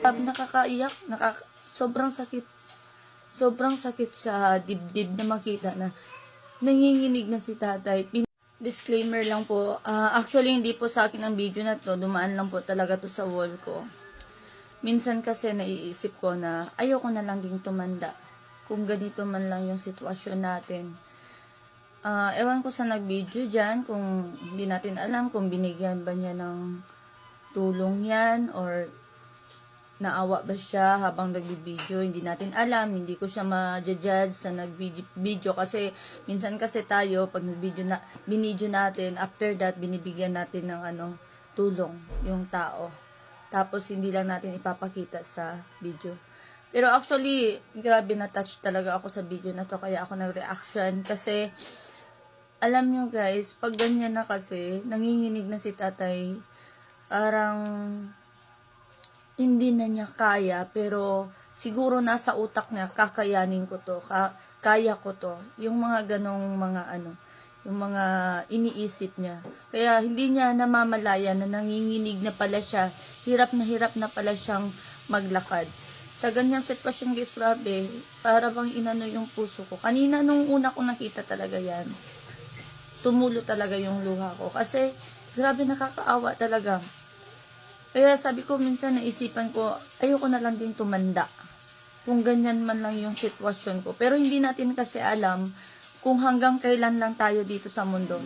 Nakakaiyak, sobrang sakit sa dibdib na makita na nanginginig na si tatay. Disclaimer lang po, actually hindi po sa akin ang video na to, dumaan lang po talaga to sa wall ko. Minsan kasi naiisip ko na ayoko na lang ding tumanda kung ganito man lang yung sitwasyon natin. Ewan ko sa nag-video dyan, kung hindi natin alam kung binigyan ba niya ng tulong yan or naawa ba siya habang nag-video. Hindi natin alam, hindi ko siya ma-judge sa nag-video kasi minsan kasi tayo pag binidyo natin, after that binibigyan natin ng tulong yung tao. Tapos hindi lang natin ipapakita sa video. Pero actually, grabe na touch talaga ako sa video na to, kaya ako nag-reaction kasi alam nyo guys, pag ganyan na kasi, nanginginig na si tatay, parang hindi na niya kaya, pero siguro nasa utak niya, kakayanin ko to, kaya ko to. Yung mga ganong yung mga iniisip niya. Kaya hindi niya namamalaya na nanginginig na pala siya, hirap na pala siyang maglakad. Sa ganyang sitwasyon guys, grabe, para bang inano yung puso ko. Kanina nung una ko nakita talaga yan, tumulo talaga yung luha ko. Kasi, grabe nakakaawa talaga. Kaya sabi ko, minsan naisipan ko, ayoko na lang din tumanda. Kung ganyan man lang yung sitwasyon ko. Pero hindi natin kasi alam kung hanggang kailan lang tayo dito sa mundo.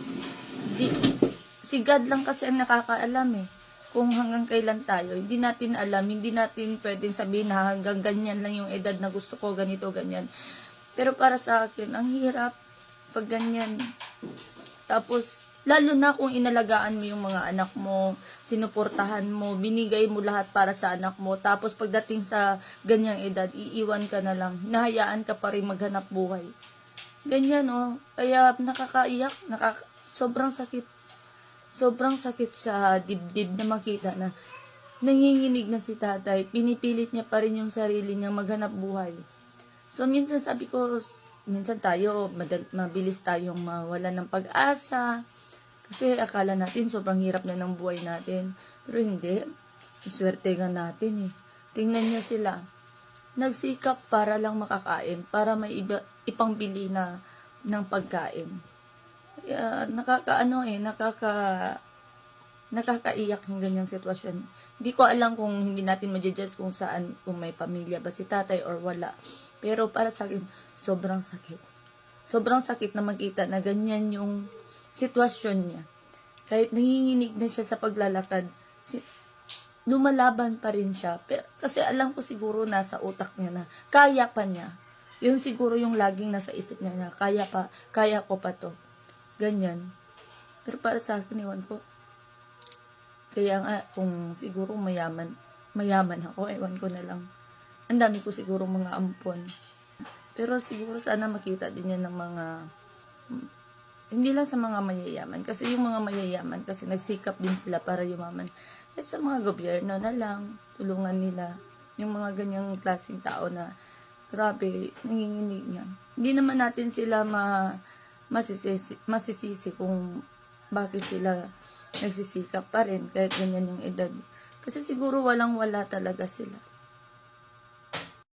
Si God lang kasi ang nakakaalam eh. Kung hanggang kailan tayo. Hindi natin alam, hindi natin pwedeng sabihin na hanggang ganyan lang yung edad na gusto ko, ganito, ganyan. Pero para sa akin, ang hirap pag ganyan. Tapos, lalo na kung inalagaan mo yung mga anak mo, sinuportahan mo, binigay mo lahat para sa anak mo. Tapos, pagdating sa ganyang edad, iiwan ka na lang. Hinahayaan ka pa rin maghanap buhay. Ganyan, oh. Kaya, nakakaiyak, sobrang sakit. Sobrang sakit sa dibdib na makita na nanginginig na si tatay. Pinipilit niya pa rin yung sarili niyang maghanap buhay. So, minsan sabi ko, minsan tayo, mabilis tayong mawala ng pag-asa. Kasi akala natin, sobrang hirap na ng buhay natin. Pero hindi. Swerte nga natin eh. Tingnan niyo sila. Nagsikap para lang makakain. Para may ipangbili na ng pagkain. Kaya, nakakaiyak yung ganyang sitwasyon. Hindi ko alam kung hindi natin ma-judge kung saan, kung may pamilya ba si tatay or wala. Pero para sa akin, sobrang sakit. Sobrang sakit na makita na ganyan yung sitwasyon niya. Kahit nanginginig na siya sa paglalakad, lumalaban pa rin siya. Pero, kasi alam ko siguro nasa utak niya na kaya pa niya. Yun siguro yung laging nasa isip niya na kaya ko pa to. Ganyan. Pero para sa akin, iwan ko. Kaya nga, kung siguro mayaman ako, ewan ko na lang. Ang dami ko siguro mga ampon. Pero siguro sana makita din yan ng mga, hindi lang sa mga mayayaman. Kasi yung mga mayayaman, kasi nagsikap din sila para yumaman. At sa mga gobyerno na lang, tulungan nila. Yung mga ganyang klaseng tao na, grabe, nanginginig na. Hindi naman natin sila masisisi kung bakit sila nagsisikap pa rin kahit ganyan yung edad. Kasi siguro walang-wala talaga sila.